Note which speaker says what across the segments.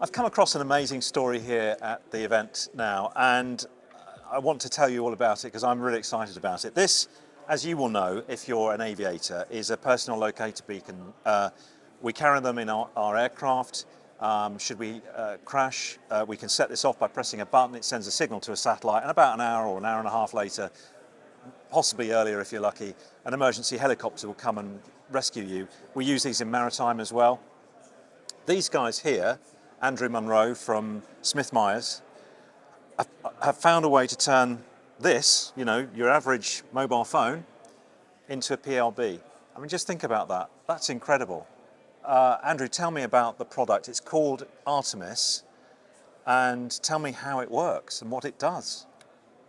Speaker 1: I've come across an amazing story here at the event now, and I want to tell you all about it because I'm really excited about it. This, as you will know, if you're an aviator, is a personal locator beacon. We carry them in our aircraft. Should we crash, we can set this off by pressing a button. It sends a signal to a satellite, and about an hour or an hour and a half later, possibly earlier if you're lucky, an emergency helicopter will come and rescue you. We use these in maritime as well. These guys here, Andrew Munro from Smith Myers, have found a way to turn this, you know, your average mobile phone, into a PLB. I mean, just think about that. That's incredible. Andrew, tell me about the product. It's called Artemis, and tell me how it works and what it does.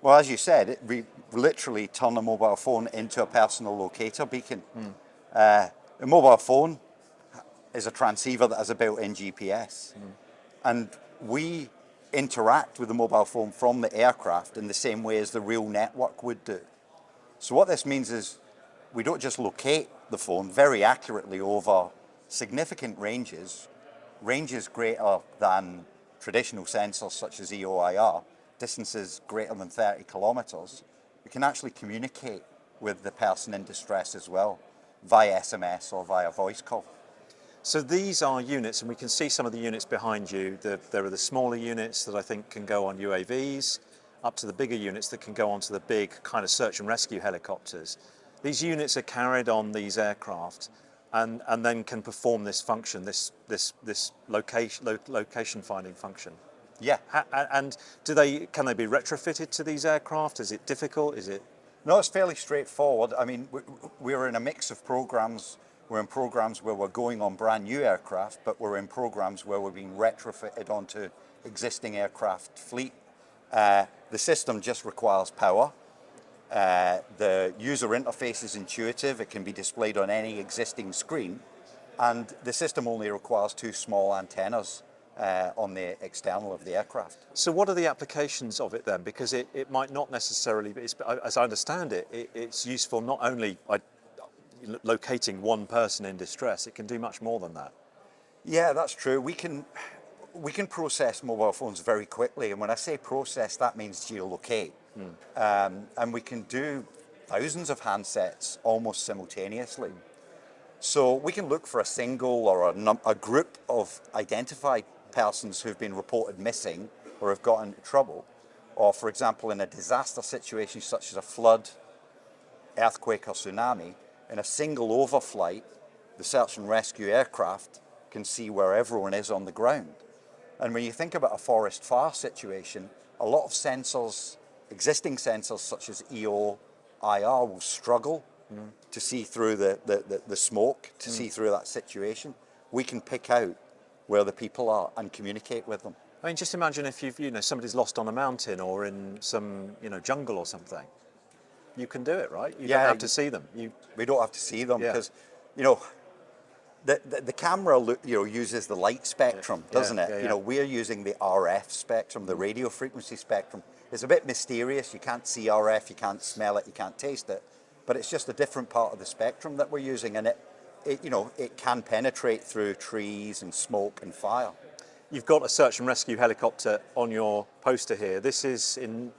Speaker 2: Well, as you said, we literally turn a mobile phone into a personal locator beacon. A mobile phone is a transceiver that has a built-in GPS. And we interact with the mobile phone from the aircraft in the same way as the real network would do. So what this means is we don't just locate the phone very accurately over significant ranges greater than traditional sensors such as EOIR, distances greater than 30 kilometers. We can actually communicate with the person in distress as well via SMS or via voice call.
Speaker 1: So these are units, and we can see some of the units behind you. There are the smaller units that I think can go on UAVs, up to the bigger units that can go onto the big kind of search and rescue helicopters. These units are carried on these aircraft and then can perform this function, this location finding function.
Speaker 2: Yeah.
Speaker 1: And can they be retrofitted to these aircraft? Is it difficult? Is it?
Speaker 2: No, it's fairly straightforward. I mean, we're in a mix of programs. We're in programs where we're going on brand new aircraft, but we're in programs where we're being retrofitted onto existing aircraft fleet. The system just requires power. The user interface is intuitive. It can be displayed on any existing screen. And the system only requires 2 small antennas on the external of the aircraft.
Speaker 1: So what are the applications of it then? Because it might not necessarily be, as I understand it, it's useful not only by locating one person in distress, it can do much more than that.
Speaker 2: Yeah, that's true. We can process mobile phones very quickly, and when I say process, that means geolocate. And we can do thousands of handsets almost simultaneously. So we can look for a single or a group of identified persons who've been reported missing or have got into trouble, or for example in a disaster situation such as a flood, earthquake or tsunami. In a single overflight, the search and rescue aircraft can see where everyone is on the ground. And when you think about a forest fire situation, a lot of sensors, existing sensors such as EOIR, will struggle to see through the smoke, to see through that situation. We can pick out where the people are and communicate with them.
Speaker 1: I mean, just imagine if somebody's lost on a mountain or in some jungle or something. You can do it, right? You don't have to see them.
Speaker 2: We don't have to see them because, the camera uses the light spectrum, doesn't it?
Speaker 1: Yeah.
Speaker 2: We're using the RF spectrum, the radio frequency spectrum. It's a bit mysterious. You can't see RF, you can't smell it, you can't taste it, but it's just a different part of the spectrum that we're using, and it can penetrate through trees and smoke and fire.
Speaker 1: You've got a search and rescue helicopter on your poster here.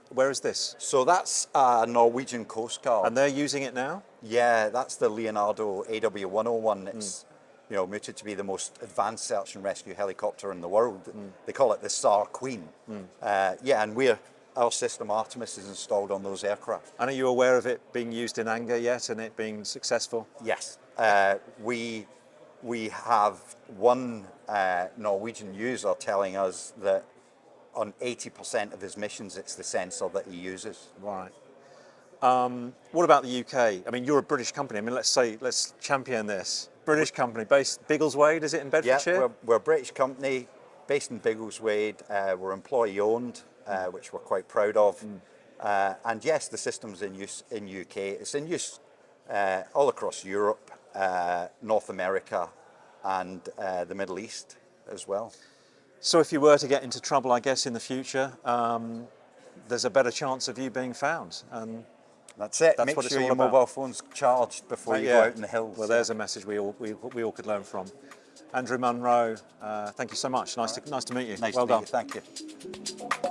Speaker 1: Where is this?
Speaker 2: So that's Norwegian Coast Guard.
Speaker 1: And they're using it now?
Speaker 2: Yeah, that's the Leonardo AW101. It's mooted to be the most advanced search and rescue helicopter in the world. They call it the SAR Queen. And our system Artemis is installed on those aircraft.
Speaker 1: And are you aware of it being used in anger yet and it being successful?
Speaker 2: Yes. We have one Norwegian user telling us that on 80% of his missions, it's the sensor that he uses.
Speaker 1: Right. What about the UK? I mean, you're a British company. I mean, let's champion this. British company based Biggleswade, is it in Bedfordshire?
Speaker 2: Yeah, we're a British company based in Biggleswade. We're employee owned, which we're quite proud of. And yes, the system's in use in UK. It's in use all across Europe, North America, and the Middle East as well.
Speaker 1: So if you were to get into trouble, I guess, in the future, there's a better chance of you being found. And
Speaker 2: that's it.
Speaker 1: That's
Speaker 2: Make
Speaker 1: what it's
Speaker 2: sure
Speaker 1: all
Speaker 2: your
Speaker 1: about.
Speaker 2: mobile phone's charged before you go out in the hills.
Speaker 1: Well, there's a message we all could learn from. Andrew Munro, thank you so much. Nice to meet you.
Speaker 2: Nice
Speaker 1: well
Speaker 2: to meet
Speaker 1: done.
Speaker 2: you. Thank you.